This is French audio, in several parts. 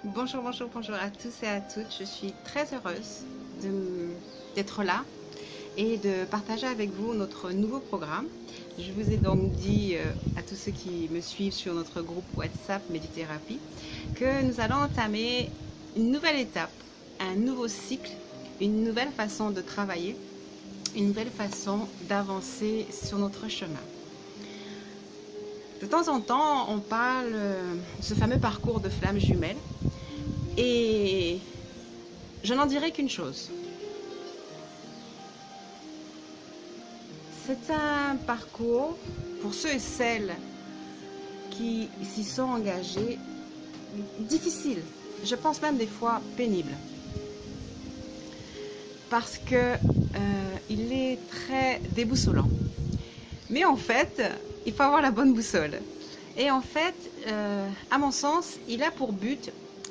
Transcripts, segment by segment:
Bonjour, bonjour, bonjour à tous et à toutes. Je suis très heureuse d'être là et de partager avec vous notre nouveau programme. Je vous ai donc dit à tous ceux qui me suivent sur notre groupe WhatsApp Médithérapie que nous allons entamer une nouvelle étape, un nouveau cycle, une nouvelle façon de travailler, une nouvelle façon d'avancer sur notre chemin. De temps en temps, on parle de ce fameux parcours de flammes jumelles et je n'en dirai qu'une chose. C'est un parcours pour ceux et celles qui s'y sont engagés difficile, je pense même des fois pénible, parce que il est très déboussolant. Mais en fait, il faut avoir la bonne boussole. Et en fait, à mon sens, il a pour but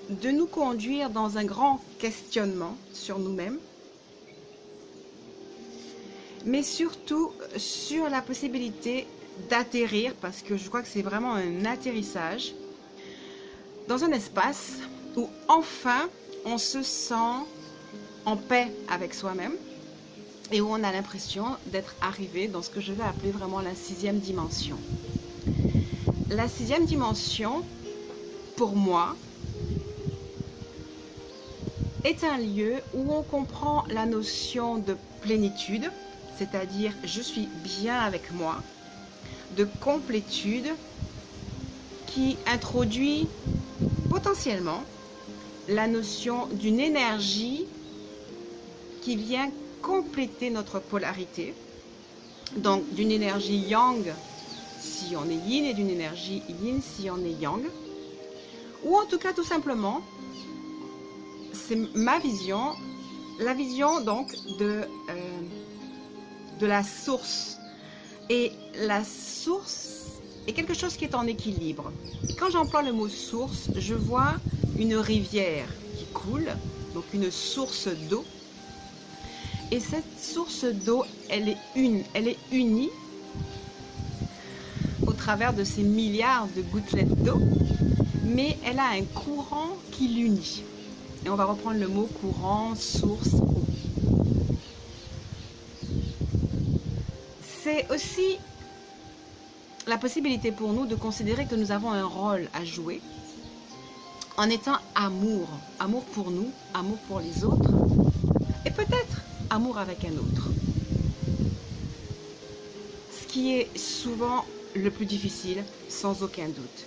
de nous conduire dans un grand questionnement sur nous-mêmes, mais surtout sur la possibilité d'atterrir, parce que je crois que c'est vraiment un atterrissage, dans un espace où enfin on se sent en paix avec soi-même et où on a l'impression d'être arrivé dans ce que je vais appeler vraiment la 6e dimension. La 6e dimension, pour moi, est un lieu où on comprend la notion de plénitude, c'est-à-dire je suis bien avec moi, de complétude, qui introduit potentiellement la notion d'une énergie qui vient compléter notre polarité, donc d'une énergie yang si on est yin et d'une énergie yin si on est yang, ou en tout cas tout simplement, c'est ma vision, la vision donc de la source. Et la source est quelque chose qui est en équilibre. Et quand j'emploie le mot source, je vois une rivière qui coule, donc une source d'eau. Et cette source d'eau, elle est unie au travers de ces milliards de gouttelettes d'eau, mais elle a un courant qui l'unit. Et on va reprendre le mot courant, source, eau. C'est aussi la possibilité pour nous de considérer que nous avons un rôle à jouer en étant amour. Amour pour nous, amour pour les autres, et peut-être amour avec un autre. Ce qui est souvent le plus difficile, sans aucun doute.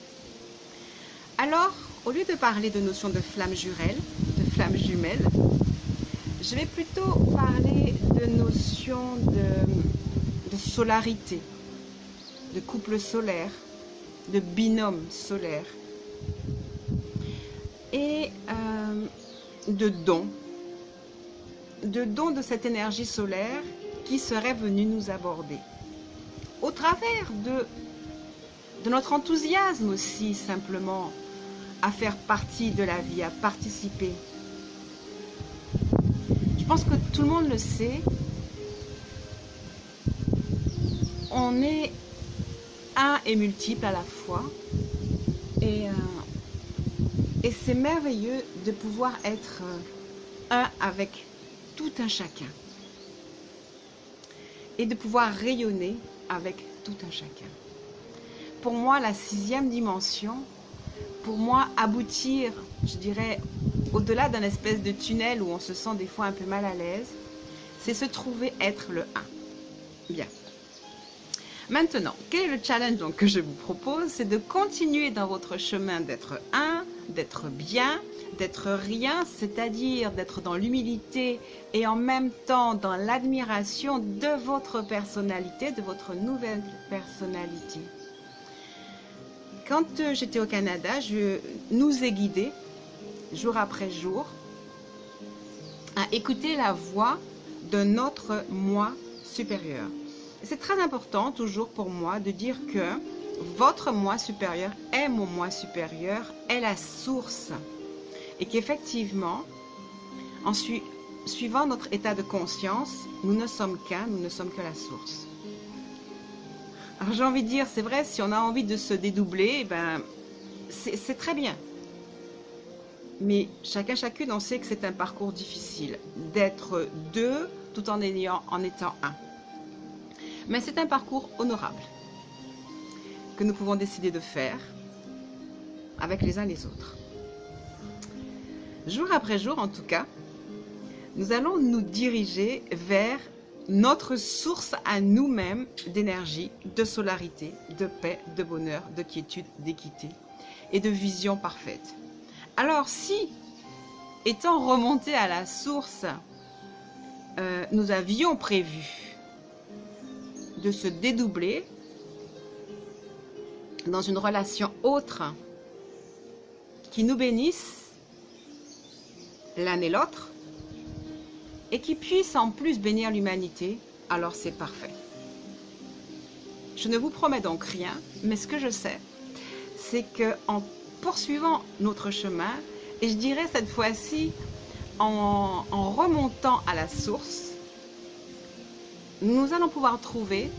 Alors, au lieu de parler de notion de flamme jumelle, je vais plutôt parler de notion de solarité, de couple solaire, de binôme solaire et de don de cette énergie solaire qui serait venue nous aborder. Au travers de notre enthousiasme aussi, simplement, à faire partie de la vie, à participer. Je pense que tout le monde le sait, on est un et multiple à la fois, et c'est merveilleux de pouvoir être un avec tout un chacun, et de pouvoir rayonner avec tout un chacun. Pour moi, la 6e dimension, pour moi, aboutir, je dirais, au-delà d'un espèce de tunnel où on se sent des fois un peu mal à l'aise, c'est se trouver être le 1. Bien. Maintenant, quel est le challenge donc que je vous propose? C'est de continuer dans votre chemin d'être un, d'être bien, d'être rien, c'est-à-dire d'être dans l'humilité et en même temps dans l'admiration de votre personnalité, de votre nouvelle personnalité. Quand j'étais au Canada, je nous ai guidés, jour après jour, à écouter la voix de notre moi supérieur. C'est très important toujours pour moi de dire que votre moi supérieur est mon moi supérieur, est la source. Et qu'effectivement, suivant notre état de conscience, nous ne sommes qu'un, nous ne sommes que la source. Alors j'ai envie de dire, c'est vrai, si on a envie de se dédoubler, ben, c'est très bien. Mais chacune, on sait que c'est un parcours difficile d'être deux tout en étant un. Mais c'est un parcours honorable que nous pouvons décider de faire avec les uns les autres. Jour après jour, en tout cas, nous allons nous diriger vers notre source à nous-mêmes d'énergie, de solarité, de paix, de bonheur, de quiétude, d'équité et de vision parfaite. Alors si, étant remontés à la source, nous avions prévu de se dédoubler dans une relation autre qui nous bénisse l'un et l'autre et qui puisse en plus bénir l'humanité, alors c'est parfait. Je ne vous promets donc rien, mais ce que je sais, c'est qu'en poursuivant notre chemin, et je dirais cette fois-ci en remontant à la source, nous allons pouvoir trouver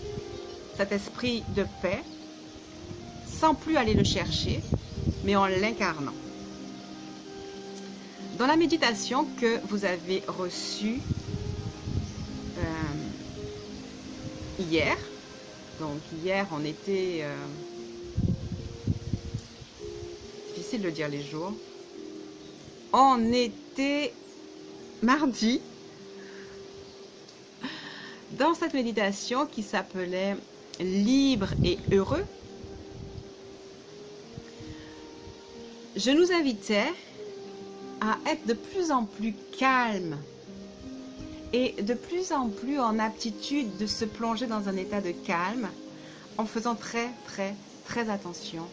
cet esprit de paix sans plus aller le chercher, mais en l'incarnant. Dans la méditation que vous avez reçue hier, donc hier on était, difficile de dire les jours, on était mardi, dans cette méditation qui s'appelait Libre et heureux, je nous invitais à être de plus en plus calme et de plus en plus en aptitude de se plonger dans un état de calme en faisant très attention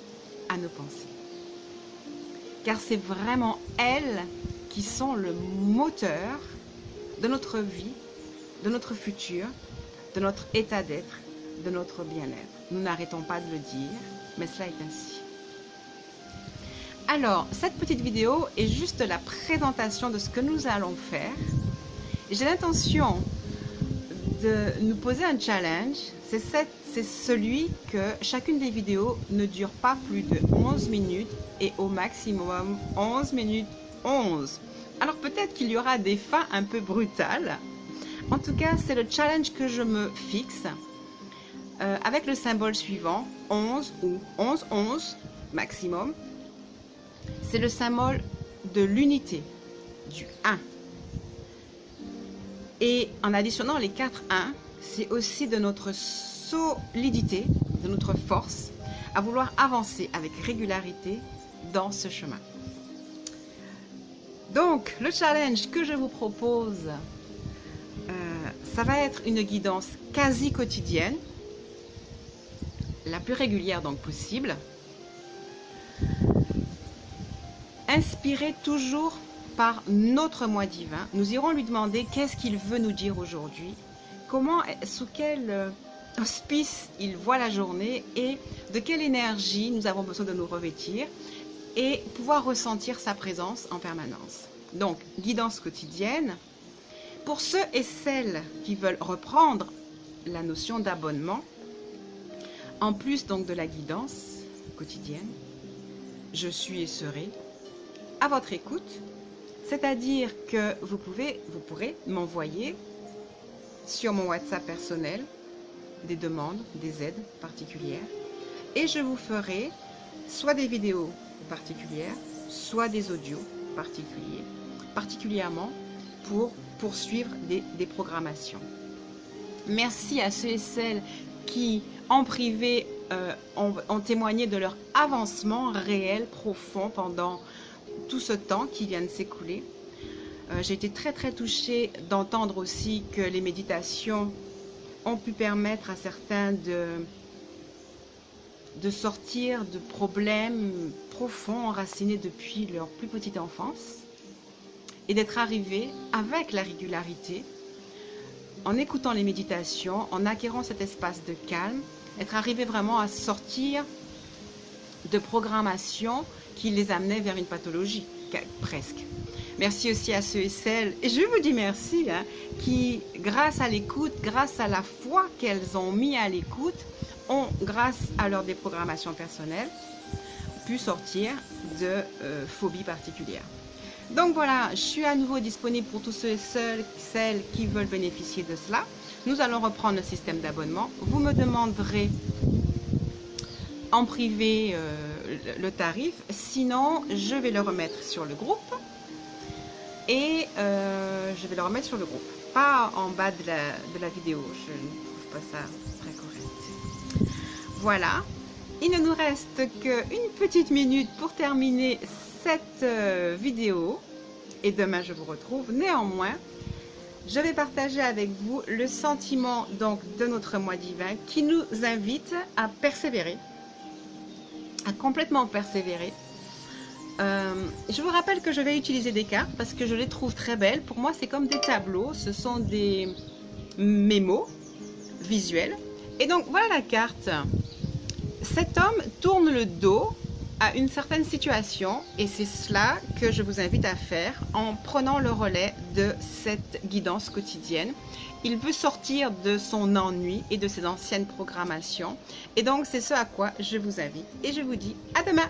à nos pensées. Car c'est vraiment elles qui sont le moteur de notre vie, de notre futur, de notre état d'être, de notre bien-être. Nous n'arrêtons pas de le dire, mais cela est ainsi. Alors, cette petite vidéo est juste la présentation de ce que nous allons faire. J'ai l'intention de nous poser un challenge. C'est celui que chacune des vidéos ne dure pas plus de 11 minutes et au maximum 11 minutes 11. Alors peut-être qu'il y aura des fins un peu brutales. En tout cas, c'est le challenge que je me fixe avec le symbole suivant, 11 ou 11 maximum. C'est le symbole de l'unité, du 1. Et en additionnant les 4 1, c'est aussi de notre solidité, de notre force, à vouloir avancer avec régularité dans ce chemin. Donc, le challenge que je vous propose, ça va être une guidance quasi quotidienne, la plus régulière donc possible. Inspiré toujours par notre moi divin, nous irons lui demander qu'est-ce qu'il veut nous dire aujourd'hui, sous quel auspice il voit la journée et de quelle énergie nous avons besoin de nous revêtir et pouvoir ressentir sa présence en permanence. Donc, guidance quotidienne. Pour ceux et celles qui veulent reprendre la notion d'abonnement, en plus donc de la guidance quotidienne, je suis et serai à votre écoute, c'est-à-dire que vous pourrez m'envoyer sur mon WhatsApp personnel des demandes, des aides particulières et je vous ferai soit des vidéos particulières, soit des audios particuliers, particulièrement pour poursuivre des programmations. Merci à ceux et celles qui, en privé, ont témoigné de leur avancement réel, profond pendant tout ce temps qui vient de s'écouler. J'ai été très touchée d'entendre aussi que les méditations ont pu permettre à certains de sortir de problèmes profonds enracinés depuis leur plus petite enfance et d'être arrivés avec la régularité, en écoutant les méditations, en acquérant cet espace de calme, être arrivés vraiment à sortir de programmation qui les amenait vers une pathologie, presque. Merci aussi à ceux et celles, et je vous dis merci, qui, grâce à l'écoute, grâce à la foi qu'elles ont mis à l'écoute, ont, grâce à leur déprogrammation personnelle, pu sortir de phobie particulière. Donc voilà, je suis à nouveau disponible pour tous ceux et celles qui veulent bénéficier de cela. Nous allons reprendre le système d'abonnement. Vous me demanderez en privé le tarif, sinon je vais le remettre sur le groupe. Et je vais le remettre sur le groupe, pas en bas de la vidéo, je ne trouve pas ça très correct. Voilà, il ne nous reste qu'une petite minute pour terminer cette vidéo et demain je vous retrouve. Néanmoins, je vais partager avec vous le sentiment donc de notre mois divin qui nous invite à persévérer, à complètement persévérer. Je vous rappelle que je vais utiliser des cartes parce que je les trouve très belles. Pour moi, c'est comme des tableaux, ce sont des mémos visuels. Et donc, voilà la carte. Cet homme tourne le dos à une certaine situation et c'est cela que je vous invite à faire en prenant le relais de cette guidance quotidienne. Il veut sortir de son ennui et de ses anciennes programmations. Et donc, c'est ce à quoi je vous invite. Et je vous dis à demain!